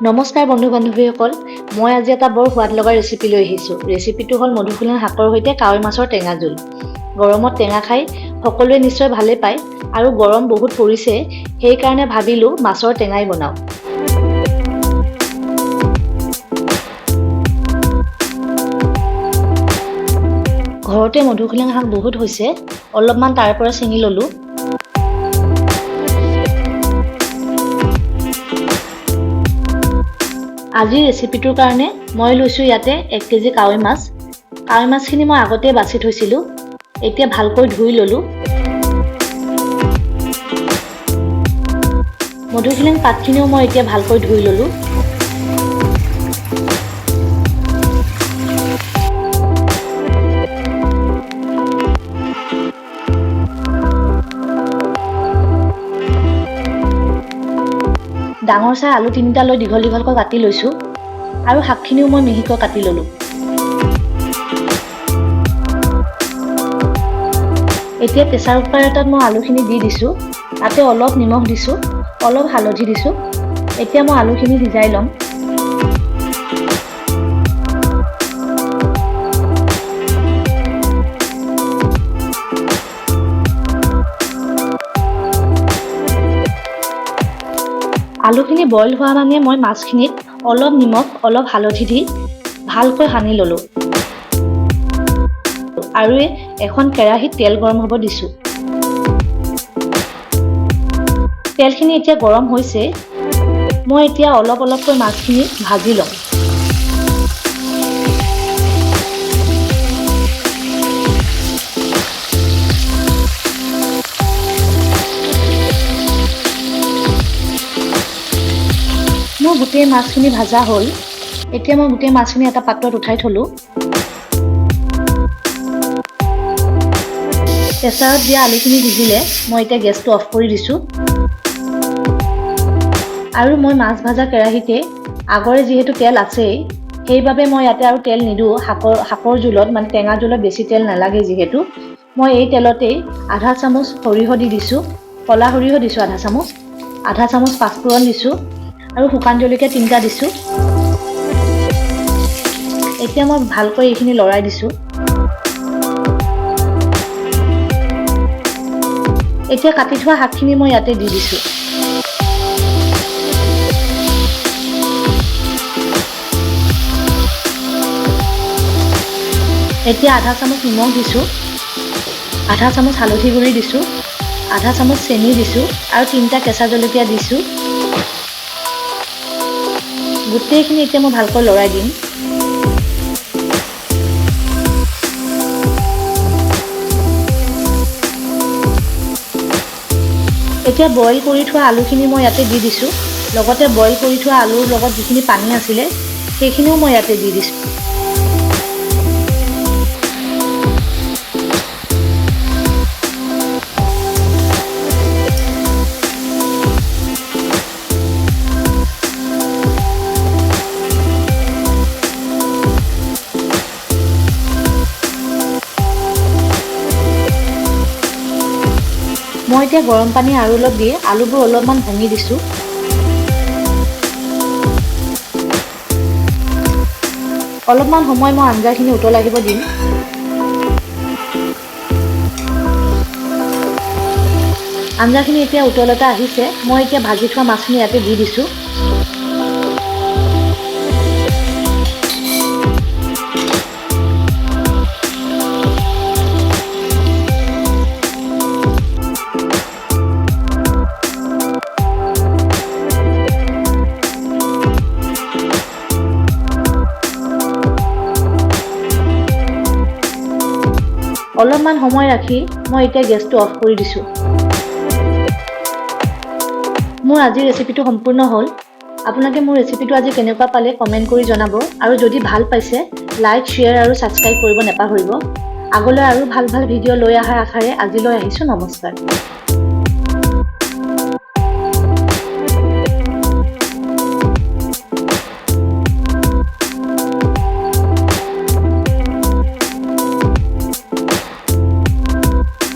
নমস্কাৰ বন্ধু বান্ধৱীসকল, মই আজি এটা বৰ সোৱাদ লগা ৰেচিপি লৈ আহিছোঁ। ৰেচিপিটো হ'ল মধুসোলেং শাকৰ সৈতে কাৱৈ মাছৰ টেঙা জোল। গৰমত টেঙা খাই সকলোৱে নিশ্চয় ভালেই পায় আৰু গৰম বহুত পৰিছে, সেইকাৰণে ভাবিলোঁ মাছৰ টেঙাই বনাওঁ। ঘৰতে মধুসোলেং শাক বহুত হৈছে, অলপমান তাৰ পৰা ছিঙি ল'লোঁ। আজিৰ ৰেচিপিটোৰ কাৰণে মই লৈছোঁ ইয়াতে 1 কেজি কাৱৈ মাছ। কাৱৈ মাছখিনি মই আগতে বাছি থৈছিলোঁ, এতিয়া ভালকৈ ধুই ল'লোঁ। মধুসোলেং পাতখিনিও মই এতিয়া ভালকৈ ধুই ল'লোঁ। ডাঙৰ চাই আলু 3টা লৈ দীঘল দীঘলকৈ কাটি লৈছোঁ আৰু শাকখিনিও মই মিহিকৈ কাটি ল'লোঁ। এতিয়া প্ৰেছাৰ কুকাৰ এটাত মই আলুখিনি দি দিছোঁ, তাতে অলপ নিমখ দিছোঁ, অলপ হালধি দিছোঁ। এতিয়া মই আলুখিনি সিজাই ল'ম। আলুখিনি বইল হোৱা মানে মই মাছখিনিত অলপ নিমখ, অলপ হালধি দি ভালকৈ সানি ল'লোঁ আৰু এখন কেৰাহীত তেল গৰম হ'ব দিছোঁ। তেলখিনি এতিয়া গৰম হৈছে, মই এতিয়া অলপ অলপকৈ মাছখিনি ভাজি ল'ম। মোৰ গোটেই মাছখিনি ভাজা হ'ল, এতিয়া মই গোটেই মাছখিনি এটা পাত্ৰত উঠাই থলোঁ। প্ৰেছাৰত দিয়া আলুখিনি সিজিলে মই এতিয়া গেছটো অফ কৰি দিছোঁ আৰু মই মাছ ভাজা কেৰাহীতে আগৰে যিহেতু তেল আছেই, সেইবাবে মই ইয়াতে আৰু তেল নিদিওঁ। শাকৰ জোলত মানে টেঙা জোলত বেছি তেল নালাগে যিহেতু, মই এই তেলতেই আধা চামুচ সৰিয়হ দি দিছোঁ, ক'লা সৰিয়হ দিছোঁ আধা চামুচ পাঁচফোৰণ দিছোঁ আৰু শুকান জলকীয়া 3টা দিছোঁ। এতিয়া মই ভালকৈ এইখিনি লৰাই দিছোঁ। এতিয়া কাটি থোৱা শাকখিনি মই ইয়াতে দি দিছোঁ। এতিয়া আধা চামুচ নিমখ দিছোঁ, আধা চামুচ হালধি গুড়ি দিছোঁ, আধা চামুচ চেনি দিছোঁ আৰু 3টা কেঁচা জলকীয়া দিছোঁ। গোটেইখিনি এতিয়া মই ভালকৈ লৰাই দিম। এতিয়া বইল কৰি থোৱা আলুখিনি মই ইয়াতে দি দিছোঁ, লগতে বইল কৰি থোৱা আলুৰ লগত যিখিনি পানী আছিলে সেইখিনিও মই ইয়াতে দি দিছোঁ। মই এতিয়া গৰম পানী আৰু অলপ দি আলুবোৰ অলপমান ভাঙি দিছোঁ। অলপমান সময় মই আঞ্জাখিনি উতল আহিব দিম। আঞ্জাখিনি এতিয়া উতল এটা আহিছে, মই এতিয়া ভাজি থোৱা মাছখিনি ইয়াতে দি দিছোঁ। অলপমান সময় ৰাখি মই এতিয়া গেছটো অফ কৰি দিছোঁ। মোৰ আজিৰ ৰেচিপিটো সম্পূৰ্ণ হ'ল। আপোনালোকে মোৰ ৰেচিপিটো আজি কেনেকুৱা পালে কমেণ্ট কৰি জনাব আৰু যদি ভাল পাইছে লাইক, শ্বেয়াৰ আৰু ছাবস্ক্ৰাইব কৰিব নাপাহৰিব। আগলৈ আৰু ভাল ভাল ভিডিঅ' লৈ অহাৰ আশাৰে আজিলৈ আহিছোঁ। নমস্কাৰ।